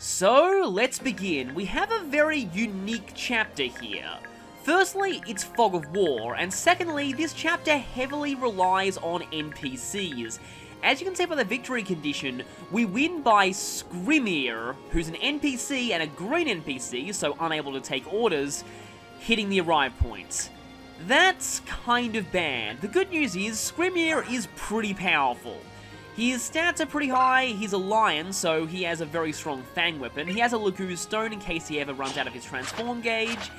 So, let's begin. We have a very unique chapter here. Firstly, it's Fog of War, and secondly, this chapter heavily relies on NPCs. As you can see by the victory condition, we win by Skrymir, who's an NPC and a green NPC, so unable to take orders, hitting the arrive point. That's kind of bad. The good news is, Skrymir is pretty powerful. His stats are pretty high, he's a lion, so he has a very strong fang weapon. He has a Lagu's Stone in case he ever runs out of his transform gauge.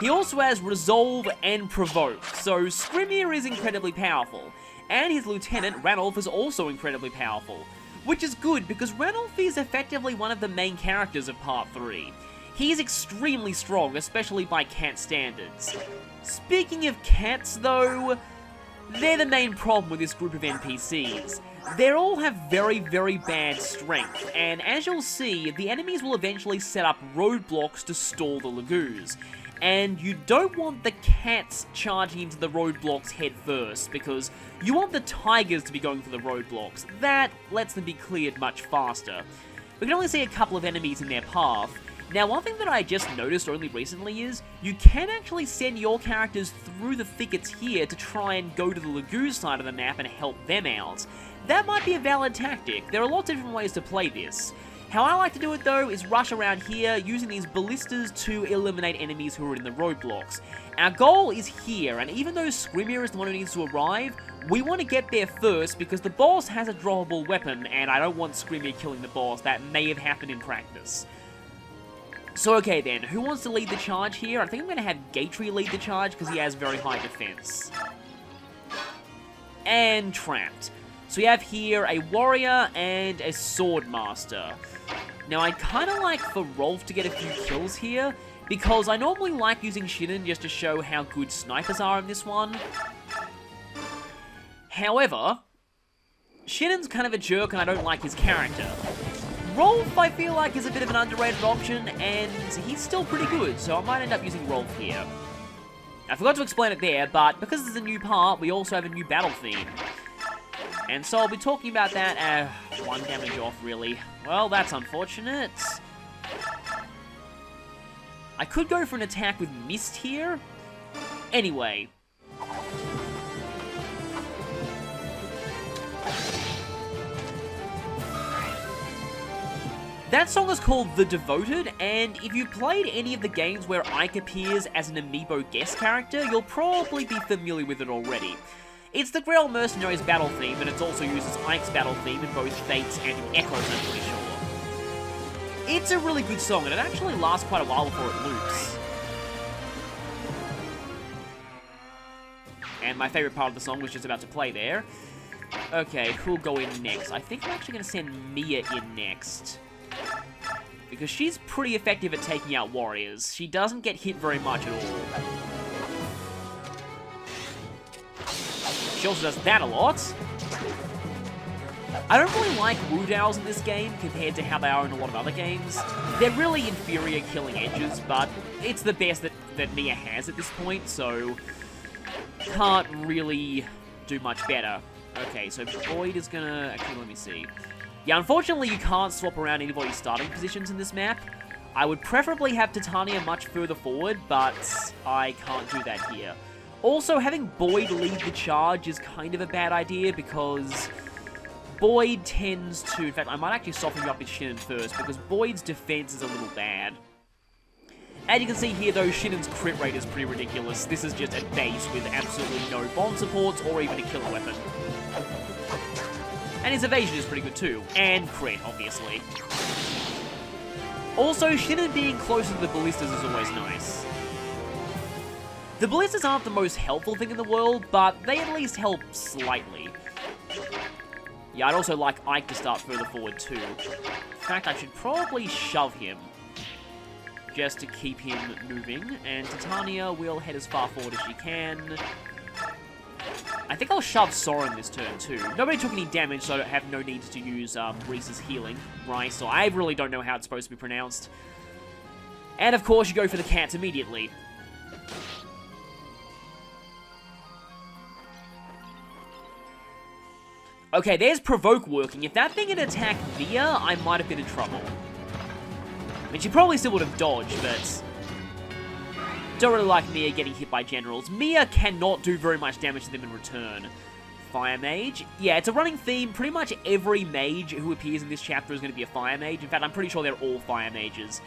He also has Resolve and Provoke, so Skrymir is incredibly powerful. And his lieutenant, Ranulf, is also incredibly powerful. Which is good, because Ranulf is effectively one of the main characters of Part 3. He is extremely strong, especially by cat standards. Speaking of cats, though, they're the main problem with this group of NPCs. They all have very, very bad strength, and as you'll see, the enemies will eventually set up roadblocks to stall the Lagus. And you don't want the cats charging into the roadblocks head first, because you want the tigers to be going for the roadblocks. That lets them be cleared much faster. We can only see a couple of enemies in their path. Now, one thing that I just noticed only recently is, you can actually send your characters through the thickets here to try and go to the Lagoon side of the map and help them out. That might be a valid tactic. There are lots of different ways to play this. How I like to do it though is rush around here using these ballistas to eliminate enemies who are in the roadblocks. Our goal is here, and even though Skrymir is the one who needs to arrive, we want to get there first because the boss has a droppable weapon and I don't want Skrymir killing the boss. That may have happened in practice. So okay then, who wants to lead the charge here? I think I'm going to have Gatry lead the charge because he has very high defense. And trapped. So we have here a warrior and a sword master. Now I'd kind of like for Rolf to get a few kills here, because I normally like using Shinnen just to show how good snipers are in this one. However, Shinnen's kind of a jerk and I don't like his character. Rolf, I feel like, is a bit of an underrated option, and he's still pretty good, so I might end up using Rolf here. I forgot to explain it there, but because this is a new part, we also have a new battle theme. And so I'll be talking about that, 1 damage off, really. Well, that's unfortunate. I could go for an attack with Mist here. Anyway. That song is called The Devoted, and if you played any of the games where Ike appears as an amiibo guest character, you'll probably be familiar with it already. It's the Grail Mercenaries battle theme, and it's also used as Ike's battle theme in both Fates and in Echoes, I'm pretty sure. It's a really good song, and it actually lasts quite a while before it loops. And my favourite part of the song was just about to play there. Okay, who'll go in next? I think I'm actually going to send Mia in next. Because she's pretty effective at taking out warriors. She doesn't get hit very much at all. She also does that a lot. I don't really like Woodows in this game compared to how they are in a lot of other games. They're really inferior killing edges, but it's the best that Mia has at this point, so can't really do much better. Okay, so Boyd is gonna... Actually, let me see. Yeah, unfortunately, you can't swap around anybody's starting positions in this map. I would preferably have Titania much further forward, but I can't do that here. Also, having Boyd lead the charge is kind of a bad idea, because Boyd tends to... In fact, I might actually soften you up with Shinnen first, because Boyd's defense is a little bad. As you can see here, though, Shinnen's crit rate is pretty ridiculous. This is just a base with absolutely no bomb supports or even a killer weapon. And his evasion is pretty good too. And crit, obviously. Also, Shinnen being closer to the ballistas is always nice. The ballistas aren't the most helpful thing in the world, but they at least help slightly. Yeah, I'd also like Ike to start further forward too. In fact, I should probably shove him, just to keep him moving, and Titania will head as far forward as she can. I think I'll shove Soren this turn too. Nobody took any damage, so I have no need to use Reese's healing, right? So I really don't know how it's supposed to be pronounced. And of course, you go for the cats immediately. Okay, there's Provoke working. If that thing had attacked Via, I might have been in trouble. I mean, she probably still would have dodged, but don't really like Mia getting hit by generals. Mia cannot do very much damage to them in return. Fire Mage. Yeah, it's a running theme. Pretty much every mage who appears in this chapter is going to be a Fire Mage. In fact, I'm pretty sure they're all Fire Mages.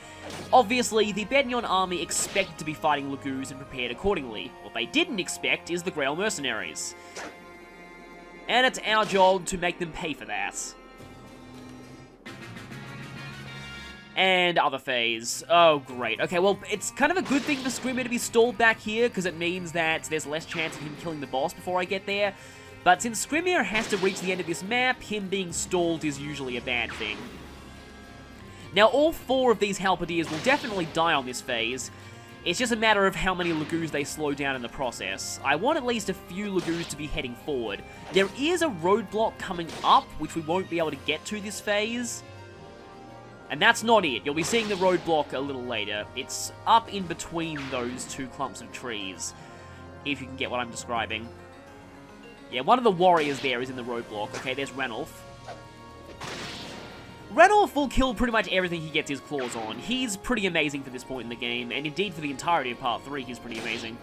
Obviously, the Bednion army expected to be fighting Laguz and prepared accordingly. What they didn't expect is the Grail Mercenaries. And it's our job to make them pay for that. And other phase. Oh, great. Okay, well, it's kind of a good thing for Screamer to be stalled back here, because it means that there's less chance of him killing the boss before I get there. But since Screamer has to reach the end of this map, him being stalled is usually a bad thing. Now, all 4 of these Halberdiers will definitely die on this phase. It's just a matter of how many Laguz they slow down in the process. I want at least a few Laguz to be heading forward. There is a roadblock coming up, which we won't be able to get to this phase. And that's not it. You'll be seeing the roadblock a little later. It's up in between those 2 clumps of trees, if you can get what I'm describing. Yeah, one of the warriors there is in the roadblock. Okay, there's Ranulf. Ranulf will kill pretty much everything he gets his claws on. He's pretty amazing for this point in the game, and indeed for the entirety of Part 3, he's pretty amazing.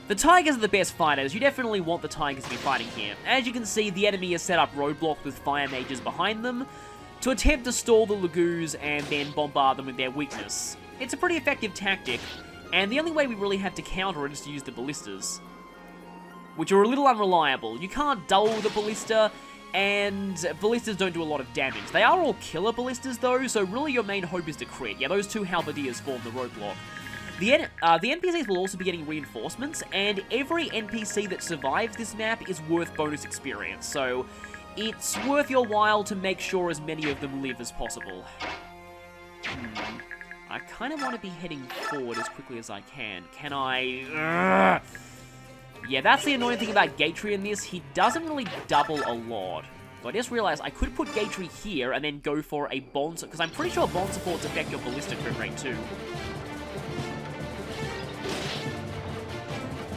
The Tigers are the best fighters. You definitely want the Tigers to be fighting here. As you can see, the enemy has set up roadblocks with Fire Mages behind them to attempt to stall the Laguz and then bombard them with their weakness. It's a pretty effective tactic, and the only way we really have to counter it is to use the Ballistas, which are a little unreliable. You can't double the Ballista, and Ballistas don't do a lot of damage. They are all killer Ballistas though, so really your main hope is to crit. Yeah, those 2 Halberdiers form the roadblock. The NPCs will also be getting reinforcements, and every NPC that survives this map is worth bonus experience, so it's worth your while to make sure as many of them live as possible. I kind of want to be heading forward as quickly as I can. Can I... Yeah, that's the annoying thing about Gatry in this. He doesn't really double a lot. So I just realized I could put Gatry here and then go for a Bond... Because I'm pretty sure Bond supports affect your Ballista crit rate too.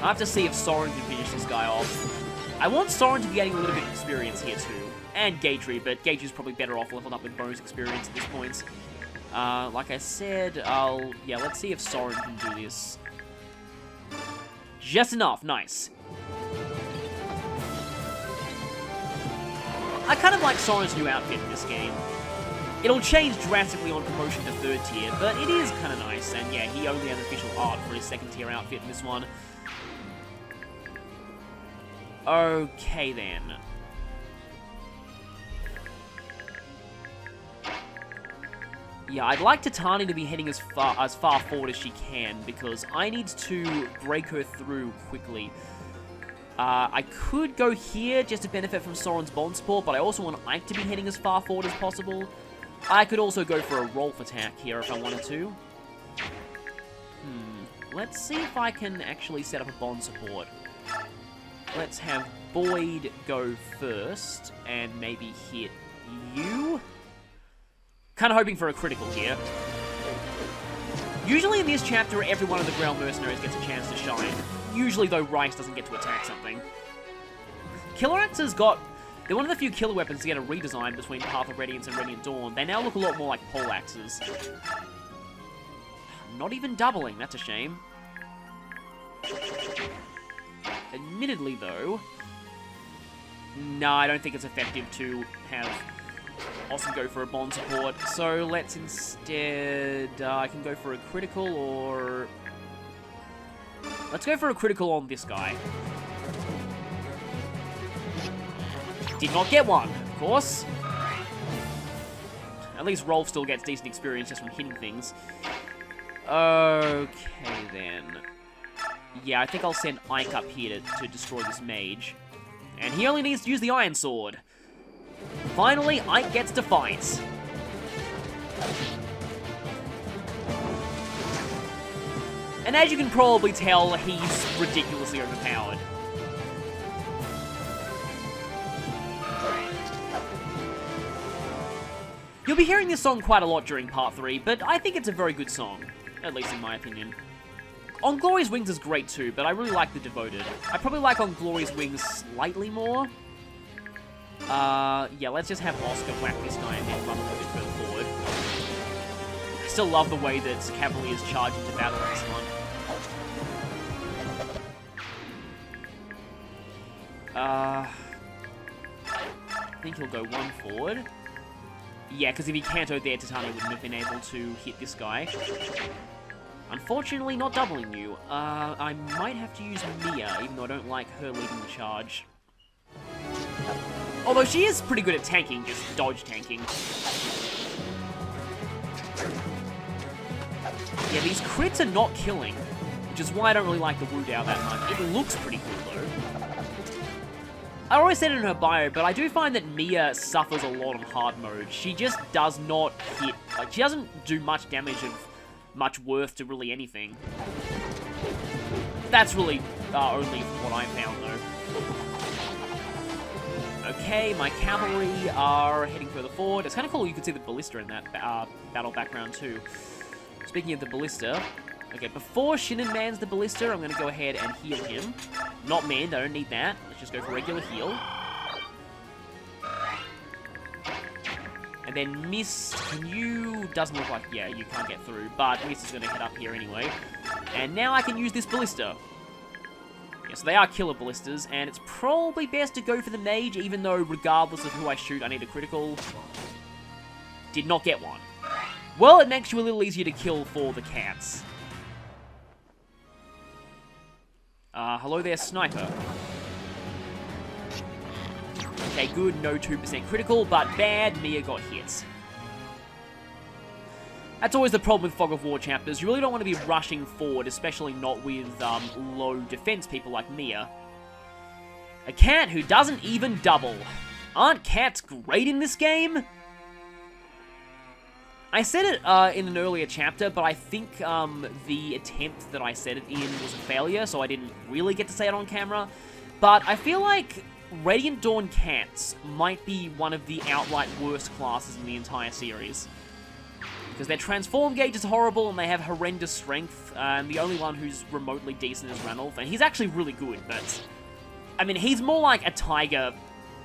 I have to see if Soren can finish this guy off. I want Soren to be getting a little bit of experience here too. And Gatry, but Gatry's probably better off leveled up with bonus experience at this point. Like I said, yeah, let's see if Soren can do this. Just enough, nice. I kind of like Soren's new outfit in this game. It'll change drastically on promotion to 3rd tier, but it is kind of nice, and yeah, he only has official art for his 2nd tier outfit in this one. Okay then. Yeah, I'd like Titani to be heading as far forward as she can, because I need to break her through quickly. I could go here just to benefit from Soren's Bond support, but I also want Ike to be heading as far forward as possible. I could also go for a Rolf attack here if I wanted to. Let's see if I can actually set up a Bond support. Let's have Boyd go first, and maybe hit you. Kind of hoping for a critical here. Usually in this chapter, every one of the Grail Mercenaries gets a chance to shine. Usually, though, Rice doesn't get to attack something. Killer Axes got... They're one of the few killer weapons to get a redesign between Path of Radiance and Radiant Dawn. They now look a lot more like pole axes. Not even doubling, that's a shame. Admittedly, though... No, I don't think it's effective to have Awesome go for a Bond support. So let's instead... I can go for a critical, or... Let's go for a critical on this guy. Did not get one, of course. At least Rolf still gets decent experience just from hitting things. Okay, then. Yeah, I think I'll send Ike up here to destroy this mage. And he only needs to use the Iron Sword. Finally, Ike gets to fight. And as you can probably tell, he's ridiculously overpowered. You'll be hearing this song quite a lot during Part 3, but I think it's a very good song. At least in my opinion. On Glory's Wings is great too, but I really like the Devoted. I probably like On Glory's Wings slightly more. Yeah, let's just have Oscar whack this guy and then run a little bit further forward. I still love the way that Cavaliers charge into battle on this one. I think he'll go one forward. Yeah, because if he cantoed there, Titania wouldn't have been able to hit this guy. Unfortunately, not doubling you. I might have to use Mia, even though I don't like her leading the charge. Although she is pretty good at tanking, just dodge tanking. Yeah, these crits are not killing, which is why I don't really like the Wu Dao that much. It looks pretty cool, though. I always said it in her bio, but I do find that Mia suffers a lot on hard mode. She just does not hit, like, she doesn't do much damage of much worth to really anything. That's really only what I found, though. Okay, my cavalry are heading further forward. It's kind of cool you could see the ballista in that battle background, too. Speaking of the ballista, okay, before Shinnen mans the ballista, I'm going to go ahead and heal him. Not manned, I don't need that. Let's just go for regular heal. And then Mist, can you... Doesn't look like... Yeah, you can't get through, but Mist is going to head up here anyway. And now I can use this ballista. Yeah, so they are killer ballistas, and it's probably best to go for the mage, even though regardless of who I shoot, I need a critical. Did not get one. Well, it makes you a little easier to kill for the cats. Hello there, sniper. Okay, good, no 2% critical, but bad, Mia got hits. That's always the problem with Fog of War chapters. You really don't want to be rushing forward, especially not with low defense people like Mia. A cat who doesn't even double. Aren't cats great in this game? I said it in an earlier chapter, but I think the attempt that I said it in was a failure, so I didn't really get to say it on camera. But I feel like Radiant Dawn cats might be one of the outright worst classes in the entire series. Because their transform gauge is horrible, and they have horrendous strength, and the only one who's remotely decent is Ranulf, and he's actually really good, but... I mean, he's more like a tiger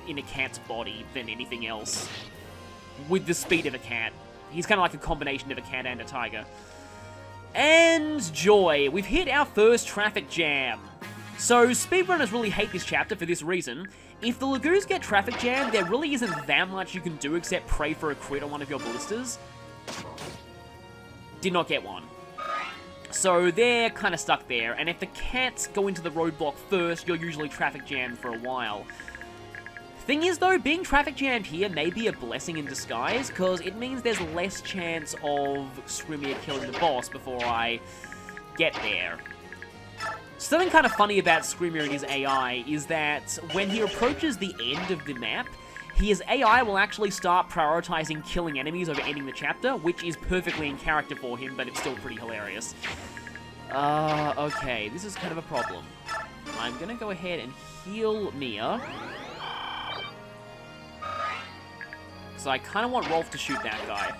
in a cat's body than anything else, with the speed of a cat. He's kind of like a combination of a cat and a tiger. And joy, we've hit our first traffic jam. So, speedrunners really hate this chapter for this reason. If the Lagoos get traffic jammed, there really isn't that much you can do except pray for a crit on one of your ballistas. Did not get one. So they're kind of stuck there, and if the cats go into the roadblock first, you're usually traffic jammed for a while. Thing is though, being traffic jammed here may be a blessing in disguise, because it means there's less chance of Skrymir killing the boss before I get there. Something kind of funny about Skrymir and his AI is that when he approaches the end of the map, his AI will actually start prioritizing killing enemies over ending the chapter, which is perfectly in character for him, but it's still pretty hilarious. Okay, this is kind of a problem. I'm gonna go ahead and heal Mia. So I kind of want Rolf to shoot that guy.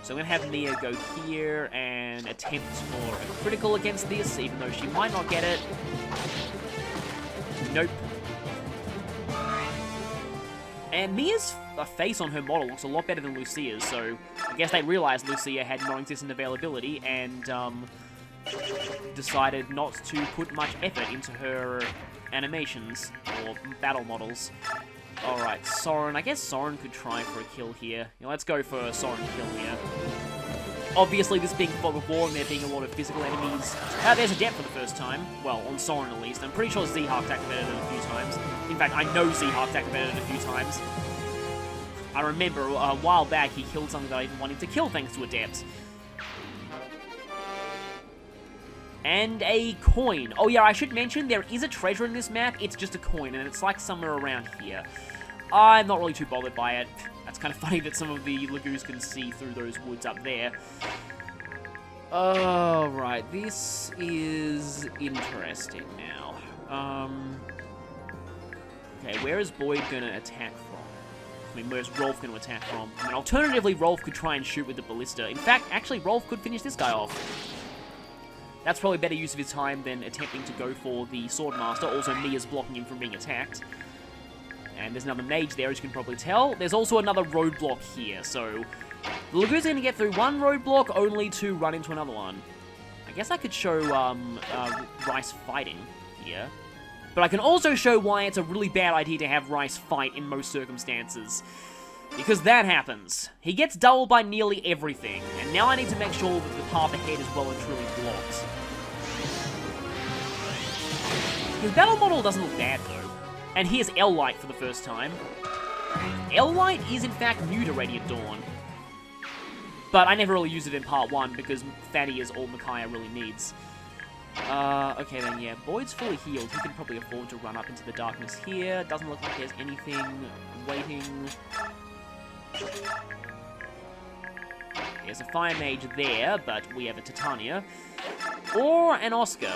So I'm gonna have Mia go here and attempt for a critical against this, even though she might not get it. Nope. And Mia's face on her model looks a lot better than Lucia's, so I guess they realized Lucia had non-existent availability and decided not to put much effort into her animations or battle models. Alright, Soren. I guess Soren could try for a kill here. Yeah, let's go for a Soren kill here. Obviously, this being Fog of War and there being a lot of physical enemies. There's a depth for the first time. Well, on Soren at least. I'm pretty sure Zehark's activated it a few times. In fact, I know Zehark's activated it a few times. I remember a while back he killed something that I didn't want him to kill thanks to Adept. And a coin. Oh yeah, I should mention there is a treasure in this map. It's just a coin, and it's like somewhere around here. I'm not really too bothered by it. That's kind of funny that some of the Lagoos can see through those woods up there. Alright, this is interesting now. Okay, where is Boyd gonna attack from? I mean, where's Rolf gonna attack from? I mean, alternatively, Rolf could try and shoot with the ballista. In fact, actually, Rolf could finish this guy off. That's probably better use of his time than attempting to go for the Swordmaster. Also, Mia's blocking him from being attacked. And there's another mage there, as you can probably tell. There's also another roadblock here, so the Lagoon's going to get through one roadblock only to run into another one. I guess I could show Rice fighting here. But I can also show why it's a really bad idea to have Rice fight in most circumstances. Because that happens. He gets doubled by nearly everything, and now I need to make sure that the path ahead is well and truly blocked. His battle model doesn't look bad though. And here's L-Light for the first time. L-Light is in fact new to Radiant Dawn. But I never really used it in part 1 because Fatty is all Micaiah really needs. Okay then, yeah. Boyd's fully healed. He can probably afford to run up into the darkness here. Doesn't look like there's anything waiting. There's a Fire Mage there, but we have a Titania. Or an Oscar.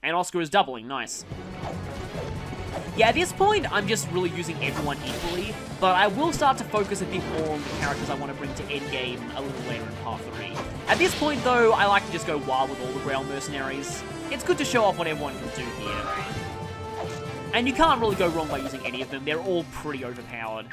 And Oscar is doubling, nice. Yeah, at this point, I'm just really using everyone equally, but I will start to focus a bit more on the characters I want to bring to endgame a little later in part 3. At this point, though, I like to just go wild with all the Grail Mercenaries. It's good to show off what everyone can do here. And you can't really go wrong by using any of them, they're all pretty overpowered.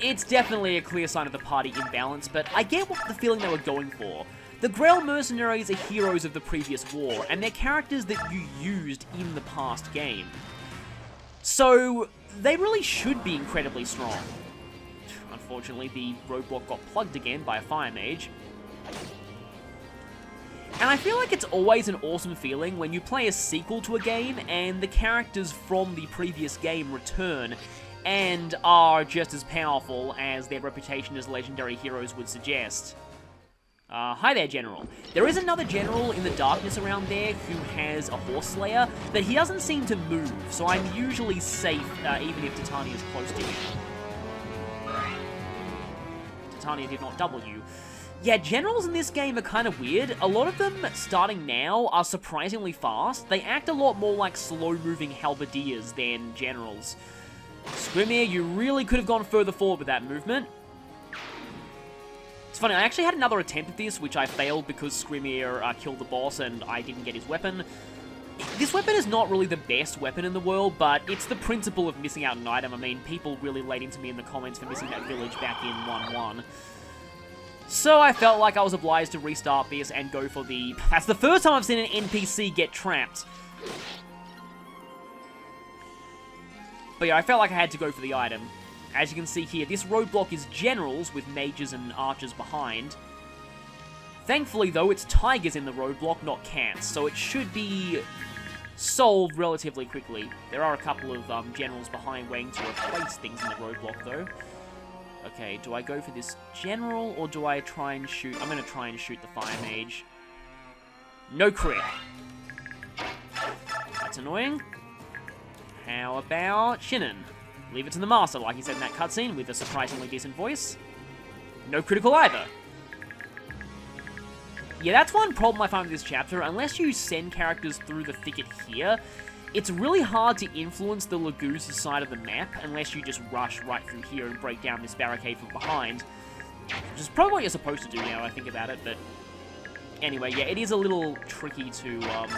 It's definitely a clear sign of the party imbalance, but I get what the feeling they were going for. The Grail Mercenaries are heroes of the previous war, and they're characters that you used in the past game. So, they really should be incredibly strong. Unfortunately, the roadblock got plugged again by a Fire Mage. And I feel like it's always an awesome feeling when you play a sequel to a game and the characters from the previous game return and are just as powerful as their reputation as legendary heroes would suggest. Hi there, General. There is another General in the darkness around there who has a Horse Slayer, but he doesn't seem to move, so I'm usually safe, even if Titania is close to him. Titania did not double you. Yeah, Generals in this game are kind of weird. A lot of them, starting now, are surprisingly fast. They act a lot more like slow-moving halberdiers than Generals. Skrymir, you really could have gone further forward with that movement. It's funny, I actually had another attempt at this, which I failed because Skrymir killed the boss and I didn't get his weapon. This weapon is not really the best weapon in the world, but it's the principle of missing out an item. I mean, people really laid into me in the comments for missing that village back in 1-1. So I felt like I was obliged to restart this and go for the... That's the first time I've seen an NPC get trapped. But yeah, I felt like I had to go for the item. As you can see here, this roadblock is generals with mages and archers behind. Thankfully, though, it's tigers in the roadblock, not cats, so it should be solved relatively quickly. There are a couple of generals behind waiting to replace things in the roadblock, though. Okay, do I go for this general, or do I try and shoot... I'm going to try and shoot the Fire Mage. No crit. That's annoying. How about Shinnon? Leave it to the Master, like he said in that cutscene, with a surprisingly decent voice. No critical either. Yeah, that's one problem I find with this chapter. Unless you send characters through the thicket here, it's really hard to influence the Lagoose side of the map unless you just rush right through here and break down this barricade from behind. Which is probably what you're supposed to do now I think about it, but... Anyway, yeah, it is a little tricky to, I'm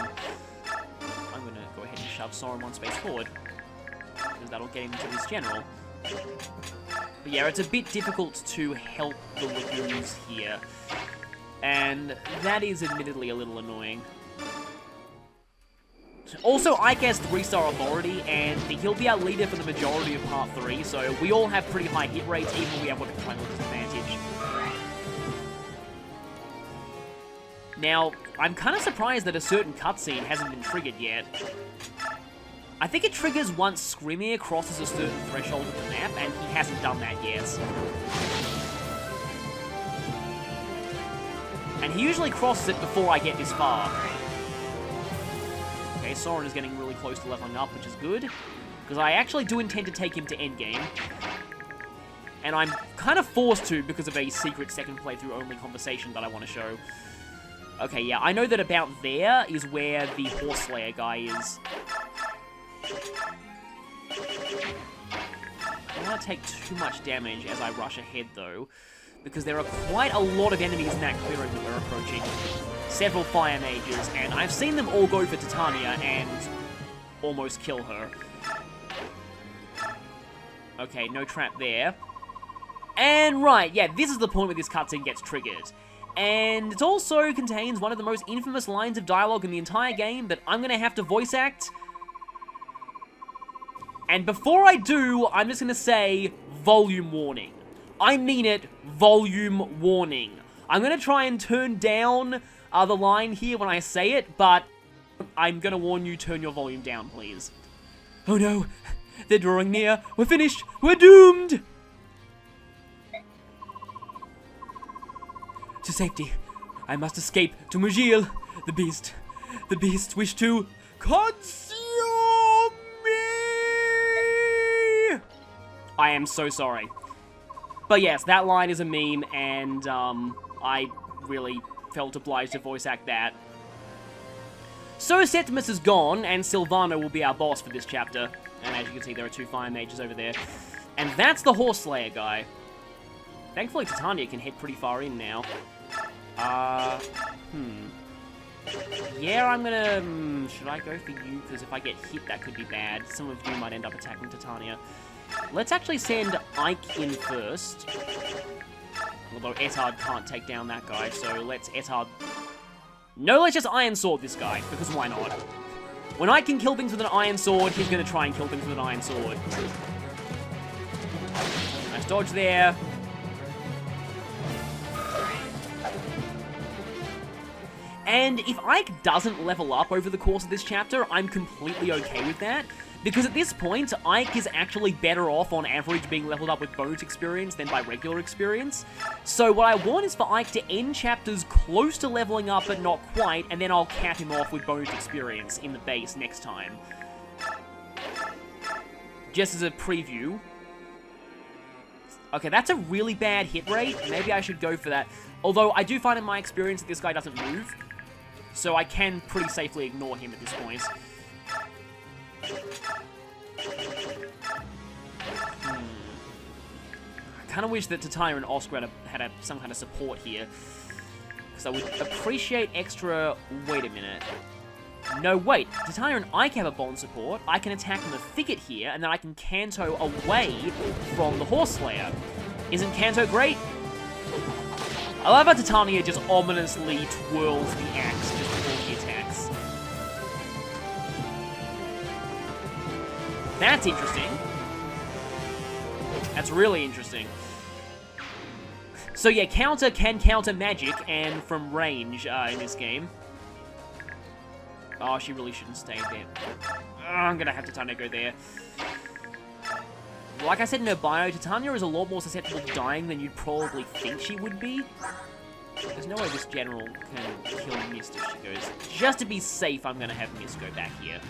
gonna go ahead and shove Soren one space forward, because that'll get him into this general. But yeah, it's a bit difficult to help the Lagoons here, and that is admittedly a little annoying. Also, I guess 3-star authority, and he'll be our leader for the majority of Part 3, so we all have pretty high hit rates, even when we have weapon triangle disadvantage. Now, I'm kind of surprised that a certain cutscene hasn't been triggered yet. I think it triggers once Skrymir crosses a certain threshold of the map, and he hasn't done that yet. And he usually crosses it before I get this far. Okay, Soren is getting really close to leveling up, which is good, because I actually do intend to take him to endgame. And I'm kind of forced to because of a secret second playthrough only conversation that I want to show. Okay, yeah, I know that about there is where the Horse Slayer guy is. I don't want to take too much damage as I rush ahead, though, because there are quite a lot of enemies in that clearing that we're approaching. Several Fire Mages, and I've seen them all go for Titania and almost kill her. Okay, no trap there. And right, yeah, this is the point where this cutscene gets triggered. And it also contains one of the most infamous lines of dialogue in the entire game that I'm gonna have to voice act. And before I do, I'm just gonna say, volume warning. I mean it, volume warning. I'm gonna try and turn down the line here when I say it, but I'm gonna warn you, turn your volume down, please. Oh no, they're drawing near. We're finished. We're doomed. To safety, I must escape to Mujil. The beast wished to consume me. I am so sorry. But yes, that line is a meme, and I really felt obliged to voice act that. So Septimus is gone, and Sylvana will be our boss for this chapter. And as you can see, there are 2 fire mages over there. And that's the Horse Slayer guy. Thankfully, Titania can head pretty far in now. Yeah, I'm gonna... should I go for you? Because if I get hit, that could be bad. Some of you might end up attacking Titania. Let's actually send Ike in first. Although Etard can't take down that guy, so let's Etard... No, let's just Iron Sword this guy, because why not? When Ike can kill things with an Iron Sword, he's gonna try and kill things with an Iron Sword. Nice dodge there. And if Ike doesn't level up over the course of this chapter, I'm completely okay with that. Because at this point, Ike is actually better off on average being leveled up with bonus experience than by regular experience. So what I want is for Ike to end chapters close to leveling up but not quite, and then I'll cap him off with bonus experience in the base next time. Just as a preview. Okay, that's a really bad hit rate. Maybe I should go for that. Although I do find in my experience that this guy doesn't move. So I can pretty safely ignore him at this point. I kind of wish that Titania and Oscar had some kind of support here. Because I would appreciate extra... Wait a minute. No, wait. Titania and Ike have a bond support. I can attack from the thicket here, and then I can Canto away from the Horse Slayer. Isn't Canto great? I love how Titania just ominously twirls the axe just before he attacks. That's interesting. That's really interesting. So yeah, Counter can counter magic, and from range in this game. Oh, she really shouldn't stay there. I'm gonna have Titania go there. Like I said in her bio, Titania is a lot more susceptible to dying than you'd probably think she would be. There's no way this general can kill Mist if she goes. Just to be safe, I'm gonna have Mist go back here.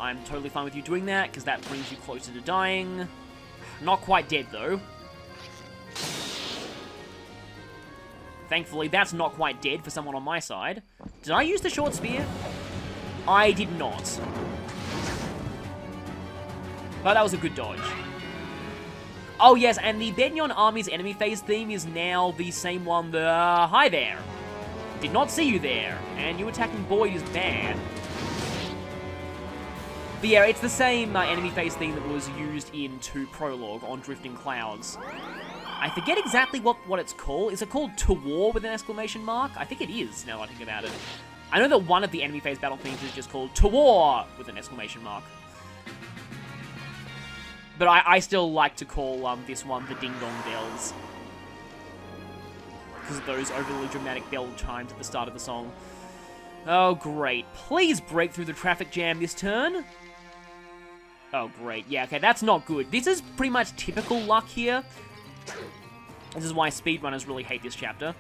I'm totally fine with you doing that, because that brings you closer to dying. Not quite dead, though. Thankfully, that's not quite dead for someone on my side. Did I use the short spear? I did not. But that was a good dodge. Oh yes, and the Benyon Army's enemy phase theme is now the same one, hi there. Did not see you there, and you attacking Boyd is bad. But yeah, it's the same enemy phase theme that was used in 2 Prologue on Drifting Clouds. I forget exactly what it's called. Is it called To War with an exclamation mark? I think it is, now that I think about it. I know that one of the enemy phase battle themes is just called To War with an exclamation mark. But I still like to call this one the Ding Dong Bells. Because of those overly dramatic bell chimes at the start of the song. Oh, great. Please break through the traffic jam this turn. Oh, great. Yeah, okay, that's not good. This is pretty much typical luck here. This is why speedrunners really hate this chapter.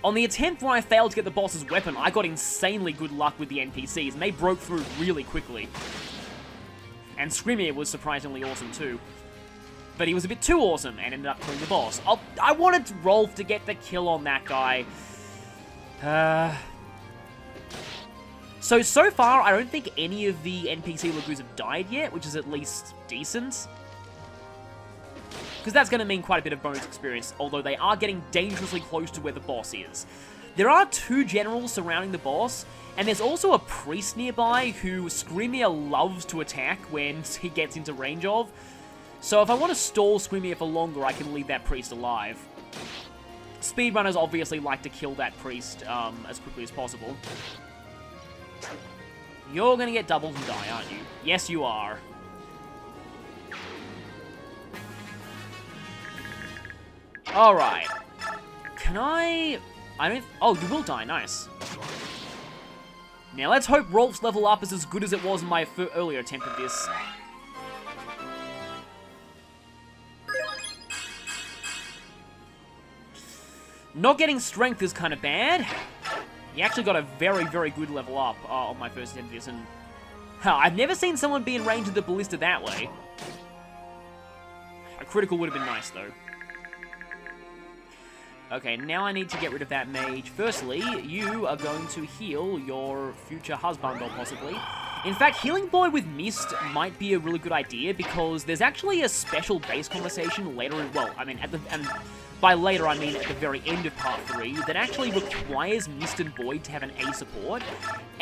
On the attempt where I failed to get the boss's weapon, I got insanely good luck with the NPCs, and they broke through really quickly. And Scrimir was surprisingly awesome too. But he was a bit too awesome and ended up killing the boss. I wanted Rolf to get the kill on that guy. So far, I don't think any of the NPC Lagoos have died yet, which is at least decent. Because that's going to mean quite a bit of bonus experience, although they are getting dangerously close to where the boss is. There are 2 generals surrounding the boss, and there's also a priest nearby who Screamier loves to attack when he gets into range of. So if I want to stall Screamier for longer, I can leave that priest alive. Speedrunners obviously like to kill that priest as quickly as possible. You're gonna get doubled and die, aren't you? Yes, you are. Alright. Can I don't... Oh, you will die. Nice. Now, let's hope Rolf's level up is as good as it was in my earlier attempt at this. Not getting strength is kind of bad. He actually got a very, very good level up on my first attempt at this, and... I've never seen someone be in range of the ballista that way. A critical would have been nice, though. Okay, now I need to get rid of that mage. Firstly, you are going to heal your future husband, or possibly. In fact, healing Boy with Mist might be a really good idea, because there's actually a special base conversation later in... Well, I mean, and by later, I mean at the very end of Part 3, that actually requires Mist and Void to have an A support,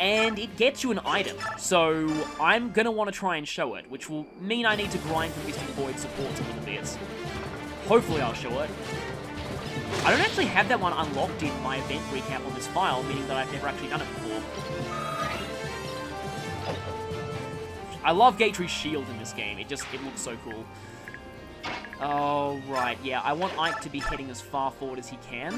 and it gets you an item. So, I'm gonna want to try and show it, which will mean I need to grind for Mist and Void supports a little bit. Hopefully I'll show it. I don't actually have that one unlocked in my event recap on this file, meaning that I've never actually done it before. I love Gatry's shield in this game. It looks so cool. Oh, right, yeah. I want Ike to be heading as far forward as he can.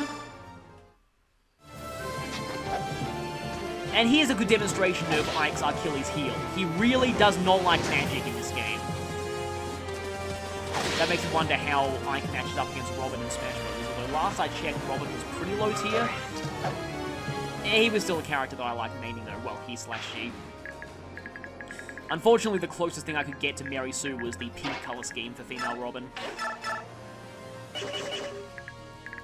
And here's a good demonstration of Ike's Achilles heel. He really does not like magic in this game. That makes me wonder how Ike matches up against Robin in Smash Bros. Although last I checked, Robin was pretty low tier. He was still a character that I like maining though. Well, he/she. Unfortunately, the closest thing I could get to Mary Sue was the pink color scheme for female Robin.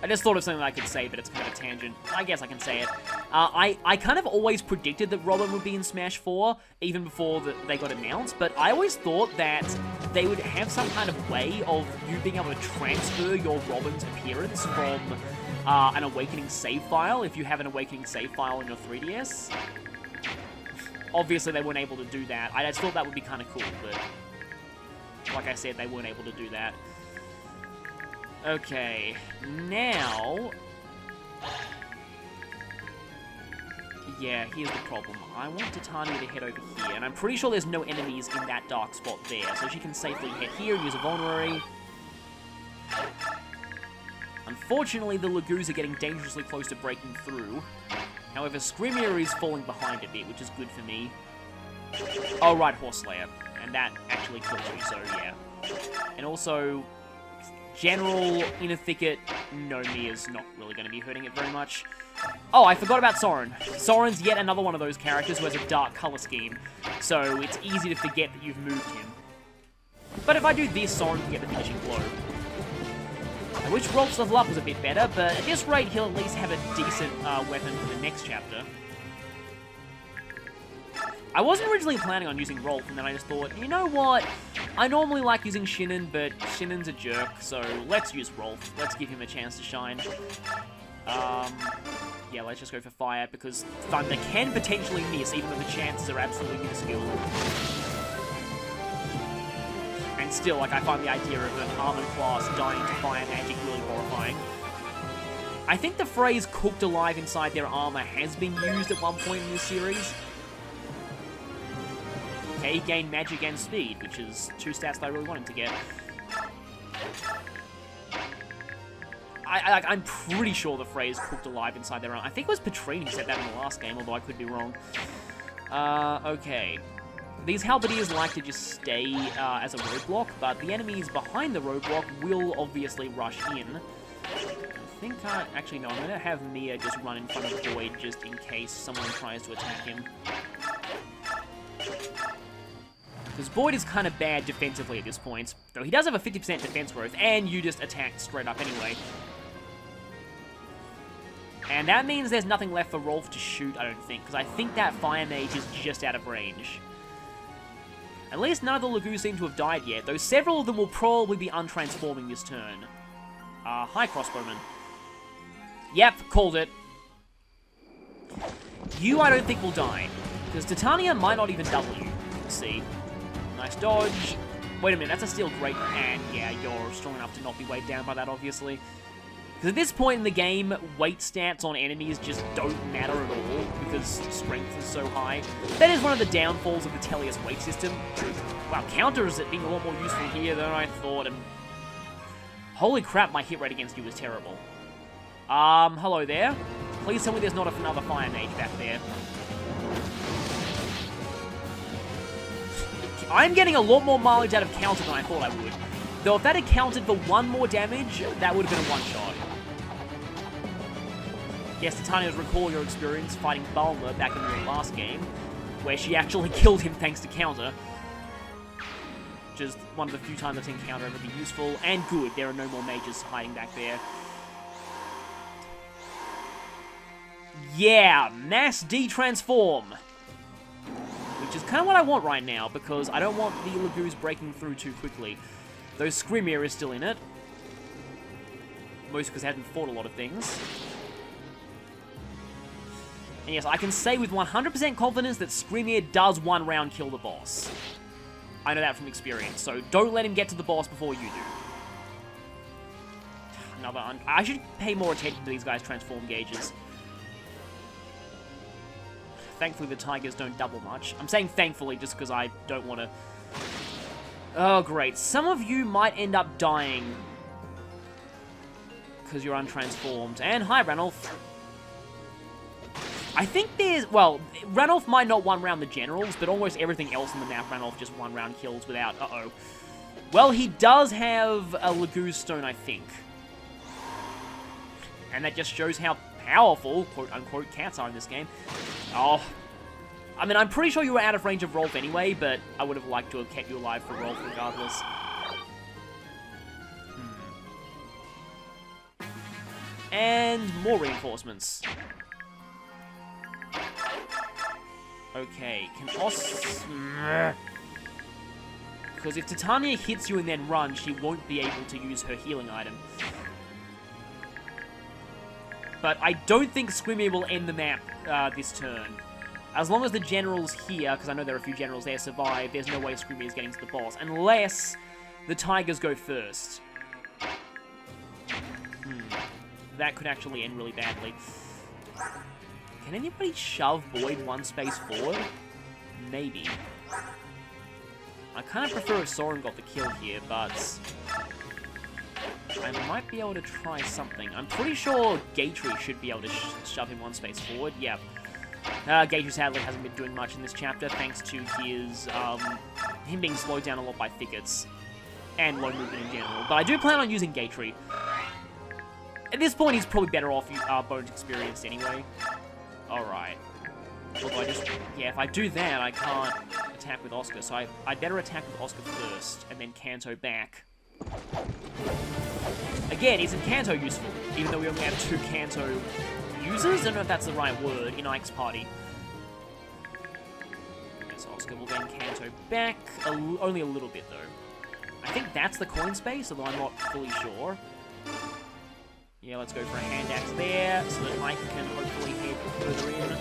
I just thought of something that I could say, but it's kind of a tangent. I guess I can say it. I kind of always predicted that Robin would be in Smash 4, even before they got announced, but I always thought that they would have some kind of way of you being able to transfer your Robin's appearance from an Awakening save file, if you have an Awakening save file on your 3DS. Obviously, they weren't able to do that. I just thought that would be kind of cool, but like I said, they weren't able to do that. Okay, now... Yeah, here's the problem. I want Titania to head over here, and I'm pretty sure there's no enemies in that dark spot there, so she can safely head here and use a vulnerary. Unfortunately, the Lagoos are getting dangerously close to breaking through. However, Screamier is falling behind a bit, which is good for me. Oh, right, Horse Slayer. And that actually kills you, so yeah. And also... General in a thicket, no, Mia's not really going to be hurting it very much. Oh, I forgot about Soren. Soren's yet another one of those characters who has a dark color scheme, so it's easy to forget that you've moved him. But if I do this, Soren can get the finishing blow. I wish Rolf's level up was a bit better, but at this rate, he'll at least have a decent weapon for the next chapter. I wasn't originally planning on using Rolf, and then I just thought, you know what? I normally like using Shinnen, but Shinnen's a jerk, so let's use Rolf. Let's give him a chance to shine. Yeah, let's just go for Fire, because Thunder can potentially miss, even though the chances are absolutely minuscule. And still, like, I find the idea of an armored class dying to fire magic really horrifying. I think the phrase cooked alive inside their armor has been used at one point in this series. Okay, gain magic and speed, which is 2 stats that I really wanted to get. I'm pretty sure the phrase cooked alive inside their armor. I think it was Petrine who said that in the last game, although I could be wrong. Okay. These halberdiers like to just stay as a roadblock, but the enemies behind the roadblock will obviously rush in. I think actually, no, I'm going to have Mia just run in front of Void just in case someone tries to attack him. Because Void is kind of bad defensively at this point, though he does have a 50% defense growth, and you just attack straight up anyway. And that means there's nothing left for Rolf to shoot, I don't think, because I think that Fire Mage is just out of range. At least none of the Lagoos seem to have died yet, though several of them will probably be untransforming this turn. Hi, Crossbowman. Yep, called it. You, I don't think, will die. Because Titania might not even double you. Let's see. Nice dodge. Wait a minute, that's a steel great, and yeah, you're strong enough to not be weighed down by that, obviously. Because at this point in the game, weight stats on enemies just don't matter at all, because strength is so high. That is one of the downfalls of the Tellius weight system. Wow, counters it being a lot more useful here than I thought, and... Holy crap, my hit rate against you is terrible. Hello there. Please tell me there's not another Fire Mage back there. I'm getting a lot more mileage out of counter than I thought I would. Though if that had counted for one more damage, that would have been a one-shot. Yes, Titania, recall your experience fighting Balmer back in your last game, where she actually killed him thanks to counter. Just one of the few times I've seen counter ever be useful, and good, there are no more mages hiding back there. Yeah, mass de-transform! Which is kind of what I want right now, because I don't want the Lagoos breaking through too quickly. Though Screamir is still in it. Most because I haven't fought a lot of things. And yes, I can say with 100% confidence that Screamir does one round kill the boss. I know that from experience, so don't let him get to the boss before you do. I should pay more attention to these guys' transform gauges. Thankfully, the tigers don't double much. I'm saying thankfully just because I don't want to... Oh, great. Some of you might end up dying because you're untransformed. And hi, Ranulf. I think there's... Well, Ranulf might not one-round the generals, but almost everything else in the map, Ranulf just one-round kills without... Uh-oh. Well, he does have a Laguz Stone, I think. And that just shows how powerful, quote-unquote, cats are in this game. Oh. I mean, I'm pretty sure you were out of range of Rolf anyway, but I would have liked to have kept you alive for Rolf regardless. And more reinforcements. Okay, can because if Titania hits you and then runs, she won't be able to use her healing item. But I don't think Screamir will end the map this turn. As long as the generals here, because I know there are a few generals there, survive, there's no way Screamir is getting to the boss. Unless the tigers go first. That could actually end really badly. Can anybody shove Void one space forward? Maybe. I kind of prefer if Soren got the kill here, but... I might be able to try something. I'm pretty sure Gatry should be able to shove him one space forward. Yeah. Gatry sadly hasn't been doing much in this chapter, thanks to his, him being slowed down a lot by thickets. And low movement in general. But I do plan on using Gatry. At this point, he's probably better off bonus experienced anyway. Alright. Although yeah, if I do that, I can't attack with Oscar, so I'd better attack with Oscar first, and then Kanto back. Again, isn't Kanto useful? Even though we only have 2 Kanto users? I don't know if that's the right word in Ike's party. Yes, Oscar will then Kanto back, only a little bit though. I think that's the coin space, although I'm not fully sure. Yeah, let's go for a hand axe there, so that Ike can hopefully head further in.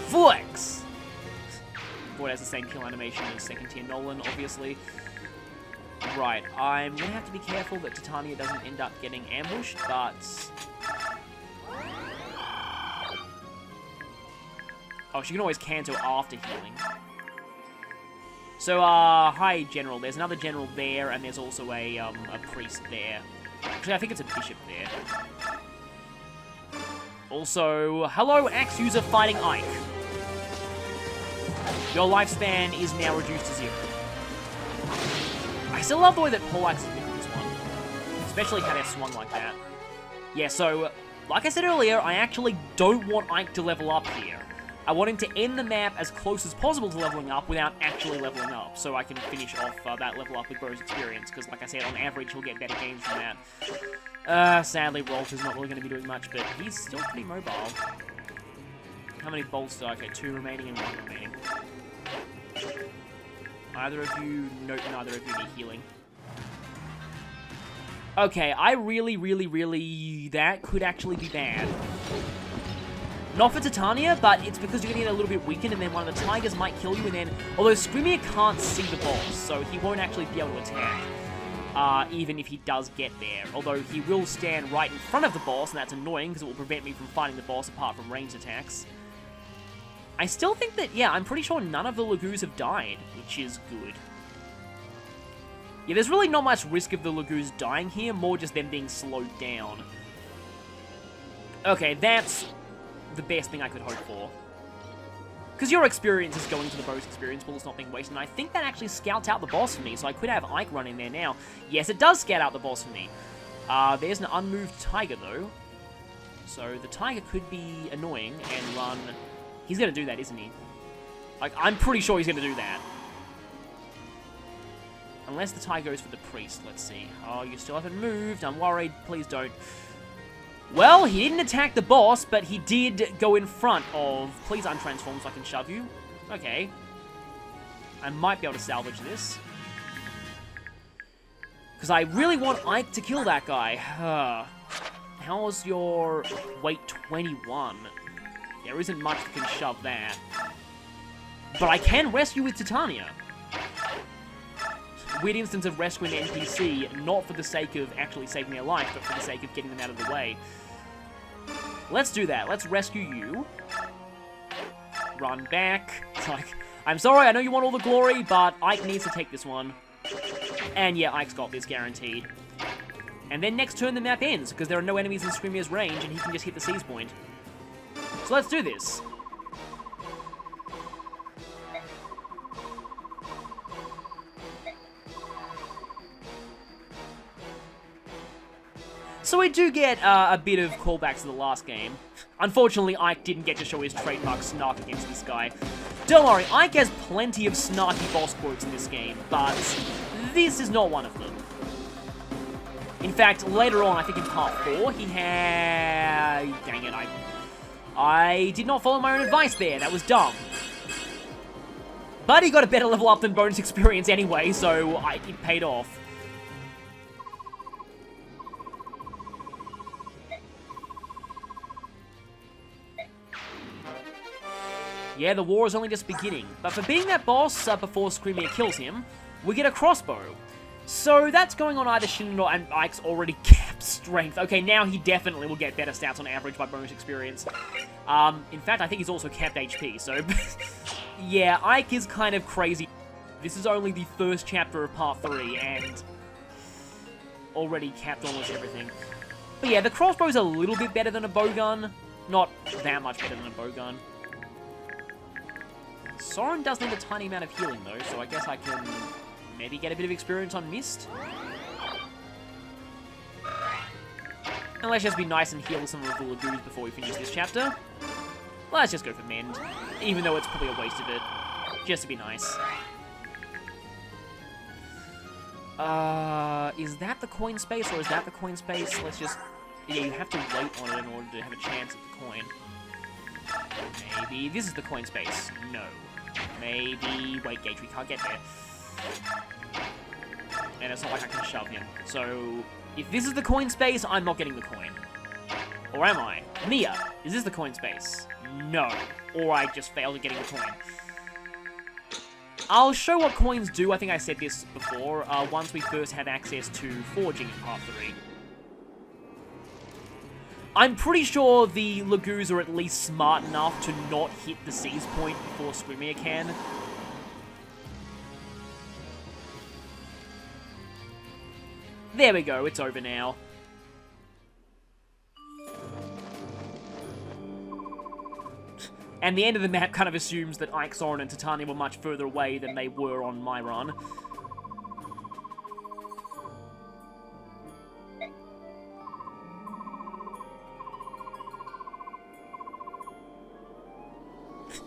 Flex! Void has the same kill animation as second tier Nolan, obviously. Right, I'm gonna have to be careful that Titania doesn't end up getting ambushed, but... Oh, she can always Kanto after healing. So, hi, General. There's another General there, and there's also a priest there. Actually, I think it's a bishop there. Also, hello, axe user fighting Ike. Your lifespan is now reduced to 0. I still love the way that Poleaxe has been in this one. Especially how they're swung like that. Yeah, so, like I said earlier, I actually don't want Ike to level up here. I want him to end the map as close as possible to leveling up without actually leveling up, so I can finish off that level up with bonus experience, because like I said, on average, he'll get better games from that. Sadly, Rolf is not really going to be doing much, but he's still pretty mobile. How many bolts do I get? 2 remaining and 1 remaining. Either of you... Nope, neither of you need healing. Okay, I really... That could actually be bad. Not for Titania, but it's because you're going to get a little bit weakened, and then one of the tigers might kill you, and then... Although Screamier can't see the boss, so he won't actually be able to attack. Even if he does get there. Although he will stand right in front of the boss, and that's annoying, because it will prevent me from fighting the boss apart from ranged attacks. I still think that, yeah, I'm pretty sure none of the Lagoos have died, which is good. Yeah, there's really not much risk of the Lagoos dying here, more just them being slowed down. Okay, that's the best thing I could hope for. Because your experience is going to the bonus experience pool, it's not being wasted, and I think that actually scouts out the boss for me, so I could have Ike run in there now. Yes, it does scout out the boss for me. There's an unmoved tiger, though. So the tiger could be annoying and run... He's going to do that, isn't he? Like, I'm pretty sure he's going to do that. Unless the tiger goes for the priest, let's see. Oh, you still haven't moved, I'm worried, please don't. Well, he didn't attack the boss, but he did go in front of... Please untransform so I can shove you. Okay. I might be able to salvage this. Because I really want Ike to kill that guy. How's your weight 21? There isn't much that can shove that. But I can rescue with Titania. Weird instance of rescuing an NPC, not for the sake of actually saving their life, but for the sake of getting them out of the way. Let's do that. Let's rescue you. Run back. It's like, I'm sorry, I know you want all the glory, but Ike needs to take this one. And yeah, Ike's got this, guaranteed. And then next turn the map ends, because there are no enemies in Screamier's range, and he can just hit the seize point. So let's do this. So we do get a bit of callbacks to the last game. Unfortunately, Ike didn't get to show his trademark snark against this guy. Don't worry, Ike has plenty of snarky boss quotes in this game, but this is not one of them. In fact, later on, I think in part 4, he had... Dang it, I did not follow my own advice there, that was dumb. But he got a better level up than bonus experience anyway, so it paid off. Yeah, the war is only just beginning, but for being that boss before Screamier kills him, we get a crossbow. So that's going on either Shin or and Ike's already capped strength. Okay, now he definitely will get better stats on average by bonus experience. In fact, I think he's also capped HP, so... yeah, Ike is kind of crazy. This is only the first chapter of part 3, and... already capped almost everything. But yeah, the crossbow's a little bit better than a bowgun. Not that much better than a bowgun. Soren does need a tiny amount of healing, though, so I guess I can maybe get a bit of experience on Mist. And let's just be nice and heal some of the Lagoos before we finish this chapter. Let's just go for Mend, even though it's probably a waste of it, just to be nice. Is that the coin space, or is that the coin space? Let's just... Yeah, you have to wait on it in order to have a chance at the coin. Maybe this is the coin space. No. Maybe... Wait, Gage, we can't get there. And it's not like I can shove him. So, if this is the coin space, I'm not getting the coin. Or am I? Mia, is this the coin space? No. Or I just failed at getting the coin. I'll show what coins do, I think I said this before, once we first have access to forging in part 3. I'm pretty sure the Lagoos are at least smart enough to not hit the seize point before Screamier can. There we go, it's over now. And the end of the map kind of assumes that Ike, Soren, and Titania were much further away than they were on my run.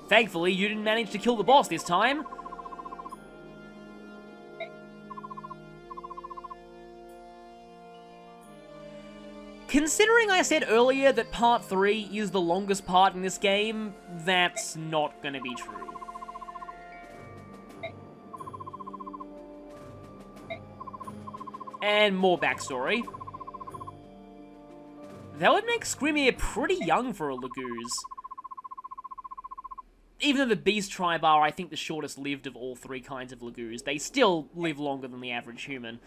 Thankfully, you didn't manage to kill the boss this time. Considering I said earlier that part 3 is the longest part in this game, that's not gonna be true. And more backstory. That would make Skrymir pretty young for a Lagoose. Even though the Beast tribe are, I think, the shortest lived of all three kinds of Lagoos, they still live longer than the average human.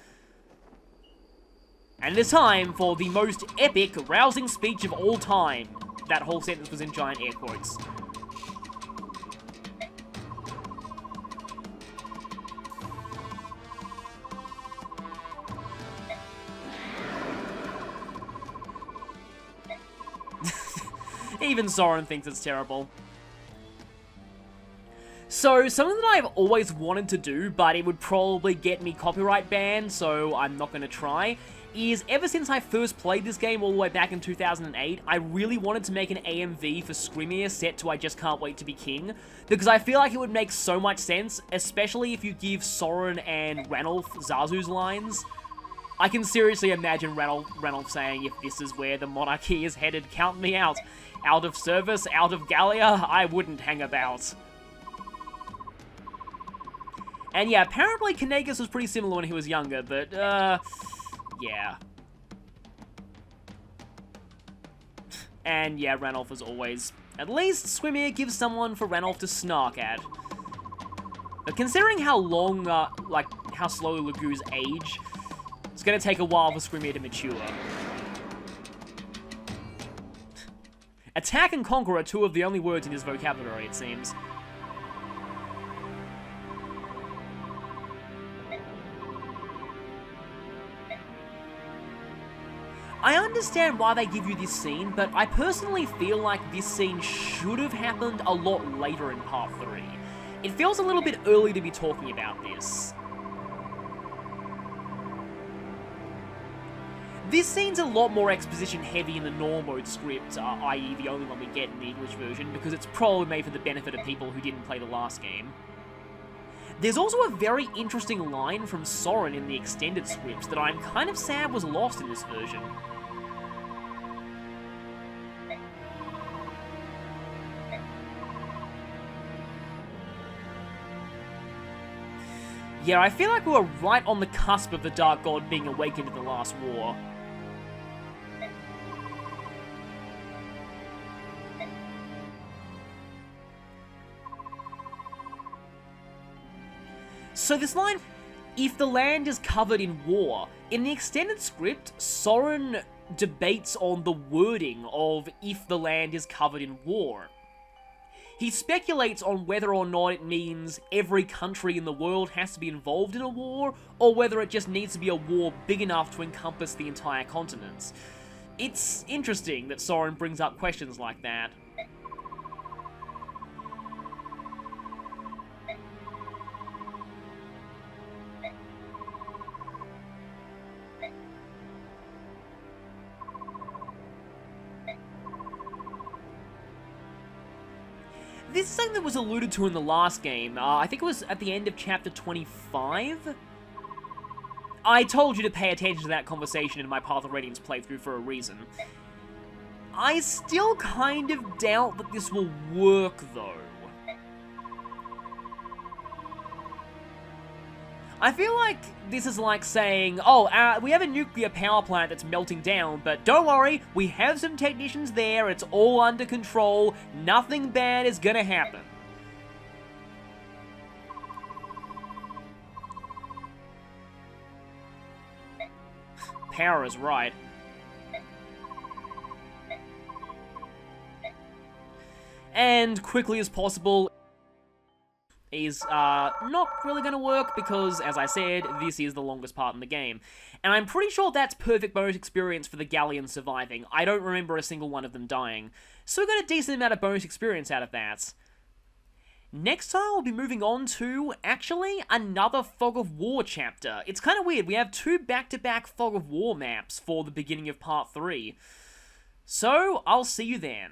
And it is time for the most epic, rousing speech of all time. That whole sentence was in giant air quotes. Even Soren thinks it's terrible. So, something that I've always wanted to do, but it would probably get me copyright banned, so I'm not going to try, is ever since I first played this game all the way back in 2008, I really wanted to make an AMV for Skrymir set to I Just Can't Wait to Be King, because I feel like it would make so much sense, especially if you give Soren and Ranulf Zazu's lines. I can seriously imagine Ranulf saying, if this is where the monarchy is headed, count me out. Out of service, out of Gallia, I wouldn't hang about. And yeah, apparently Kanagas was pretty similar when he was younger, but, yeah. And yeah, Ranulf as always. At least Skrymir gives someone for Ranulf to snark at. But considering how long, how slowly Lagoos age, it's gonna take a while for Skrymir to mature. Attack and conquer are two of the only words in his vocabulary, it seems. I understand why they give you this scene, but I personally feel like this scene should have happened a lot later in Part 3. It feels a little bit early to be talking about this. This scene's a lot more exposition heavy in the normal mode script, i.e. the only one we get in the English version, because it's probably made for the benefit of people who didn't play the last game. There's also a very interesting line from Soren in the extended scripts that I'm kind of sad was lost in this version. Yeah, I feel like we were right on the cusp of the Dark God being awakened in the last war. So this line, if the land is covered in war, in the extended script, Soren debates on the wording of if the land is covered in war. He speculates on whether or not it means every country in the world has to be involved in a war, or whether it just needs to be a war big enough to encompass the entire continent. It's interesting that Soren brings up questions like that. This is something that was alluded to in the last game. I think it was at the end of chapter 25? I told you to pay attention to that conversation in my Path of Radiance playthrough for a reason. I still kind of doubt that this will work, though. I feel like this is like saying, oh, we have a nuclear power plant that's melting down, but don't worry, we have some technicians there, it's all under control, nothing bad is gonna happen. Power is right. And quickly as possible is not really going to work because, as I said, this is the longest part in the game. And I'm pretty sure that's perfect bonus experience for the Galleons surviving. I don't remember a single one of them dying. So we got a decent amount of bonus experience out of that. Next time we'll be moving on to, actually, another Fog of War chapter. It's kind of weird, we have two back-to-back Fog of War maps for the beginning of Part 3. So, I'll see you then.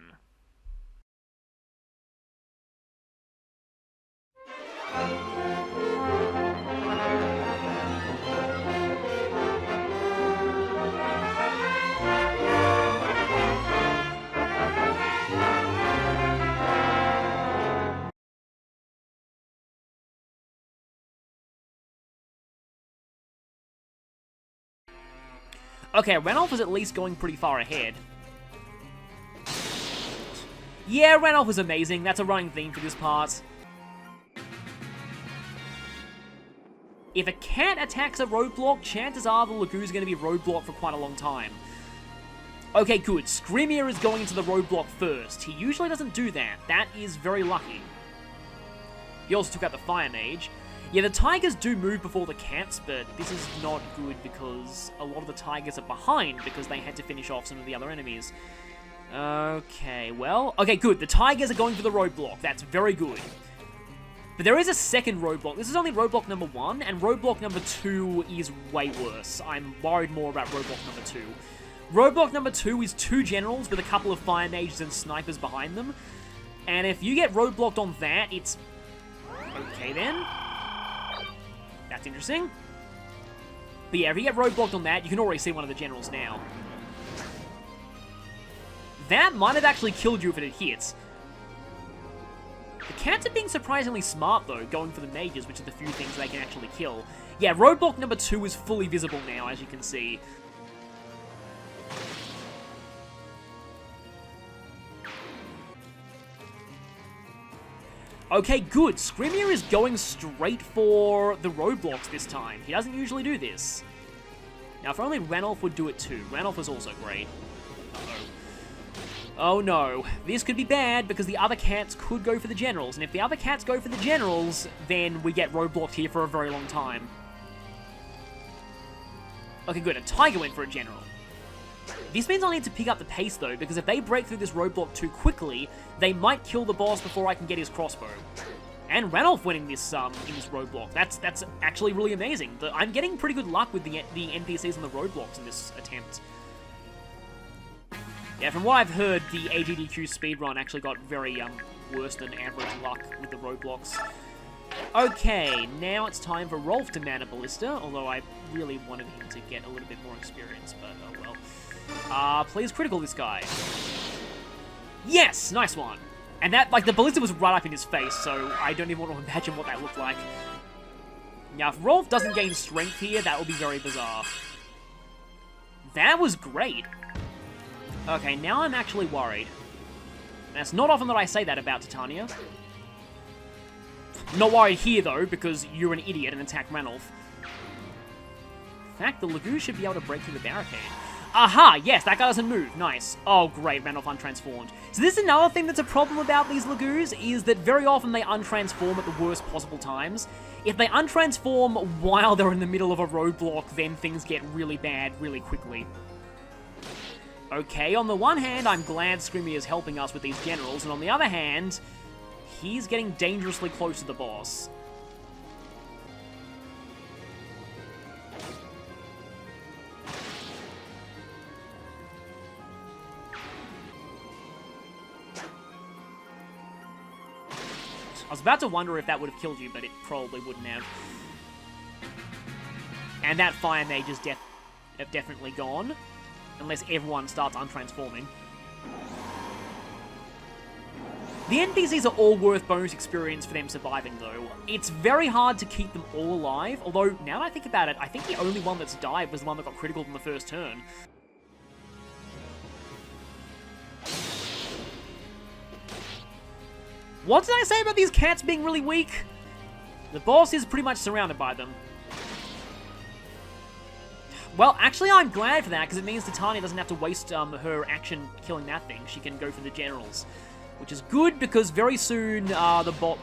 Okay, Ranulf is at least going pretty far ahead. Yeah, Ranulph was amazing. That's a running theme for this part. If a cat attacks a roadblock, chances are the Lagoo's going to be roadblocked for quite a long time. Okay, good. Screamier is going into the roadblock first. He usually doesn't do that. That is very lucky. He also took out the Fire Mage. Yeah, the Tigers do move before the cats, but this is not good because a lot of the Tigers are behind because they had to finish off some of the other enemies. Okay, well... Okay, good. The Tigers are going for the roadblock. That's very good. But there is a second roadblock. This is only roadblock number 1, and roadblock number 2 is way worse. I'm worried more about roadblock number 2. Roadblock number 2 is 2 generals with a couple of fire mages and snipers behind them. And if you get roadblocked on that, it's... Okay then. That's interesting. But yeah, if you get roadblocked on that, you can already see one of the generals now. That might have actually killed you if it had hit. The cats are being surprisingly smart, though, going for the mages, which are the few things they can actually kill. Yeah, roadblock number 2 is fully visible now, as you can see. Okay, good. Screamier is going straight for the roadblocks this time. He doesn't usually do this. Now, if only Ranulph would do it too. Ranulph is also great. Uh-oh. Oh no, this could be bad because the other cats could go for the generals, and if the other cats go for the generals, then we get roadblocked here for a very long time. Okay, good, a tiger went for a general. This means I need to pick up the pace though, because if they break through this roadblock too quickly, they might kill the boss before I can get his crossbow. And Ranulph winning this roadblock, that's actually really amazing. I'm getting pretty good luck with the NPCs and the roadblocks in this attempt. Yeah, from what I've heard, the AGDQ speedrun actually got very worse than average luck with the roadblocks. Okay, now it's time for Rolf to man a ballista, although I really wanted him to get a little bit more experience, but oh well. Please critical this guy. Yes! Nice one! And that, like, the ballista was right up in his face, so I don't even want to imagine what that looked like. Now, if Rolf doesn't gain strength here, that will be very bizarre. That was great! Okay, now I'm actually worried. And it's not often that I say that about Titania. Not worried here, though, because you're an idiot and attack Ranulph. In fact, the Lagoo should be able to break through the barricade. Aha! Yes, that guy doesn't move. Nice. Oh, great, Ranulph untransformed. So this is another thing that's a problem about these Lagoos, is that very often they untransform at the worst possible times. If they untransform while they're in the middle of a roadblock, then things get really bad really quickly. Okay, on the one hand, I'm glad Screamier is helping us with these generals, and on the other hand, he's getting dangerously close to the boss. I was about to wonder if that would have killed you, but it probably wouldn't have. And that Fire Mage is definitely gone. Unless everyone starts untransforming. The NPCs are all worth bonus experience for them surviving, though. It's very hard to keep them all alive, although, now that I think about it, I think the only one that's died was the one that got critical in the first turn. What did I say about these cats being really weak? The boss is pretty much surrounded by them. Well, actually, I'm glad for that, because it means Titania doesn't have to waste her action killing that thing. She can go for the generals, which is good, because very soon, the bot...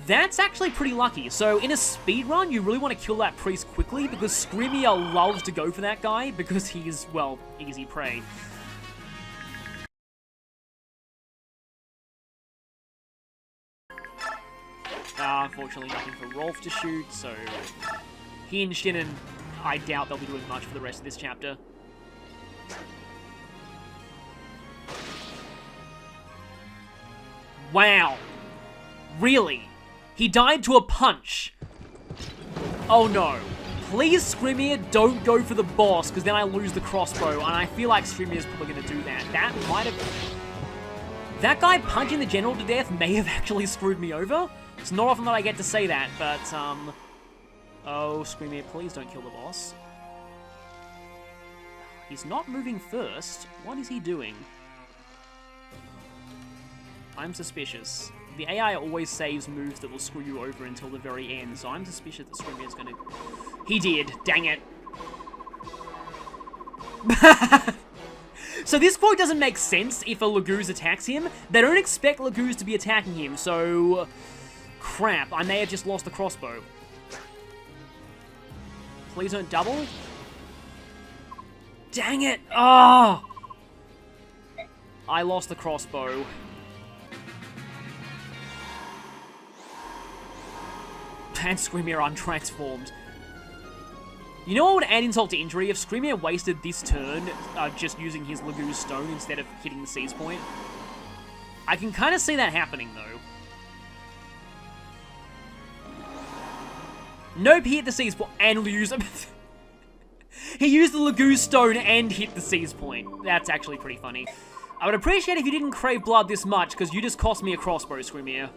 That's actually pretty lucky. So, in a speedrun, you really want to kill that priest quickly, because Screamier loves to go for that guy, because he's, well, easy prey. Unfortunately, nothing for Rolf to shoot, so... Hinged in, and I doubt they'll be doing much for the rest of this chapter. Wow. Really? He died to a punch. Oh no. Please, Screamier, don't go for the boss, because then I lose the crossbow, and I feel like Screamier's probably going to do that. That might have... That guy punching the general to death may have actually screwed me over. It's not often that I get to say that, but, oh, Screamier, please don't kill the boss. He's not moving first. What is he doing? I'm suspicious. The AI always saves moves that will screw you over until the very end, so I'm suspicious that Screamier's gonna... He did. Dang it. So this quote doesn't make sense if a Laguz attacks him. They don't expect Laguz to be attacking him, so... Crap, I may have just lost the crossbow. Please don't double. Dang it! Oh! I lost the crossbow. And Screamier untransformed. You know what would add insult to injury if Screamier wasted this turn just using his Laguz Stone instead of hitting the seize point? I can kind of see that happening, though. Nope, he hit the seize point and used... He used the Laguz Stone and hit the seize point. That's actually pretty funny. I would appreciate if you didn't crave blood this much, because you just cost me a crossbow, Screamier.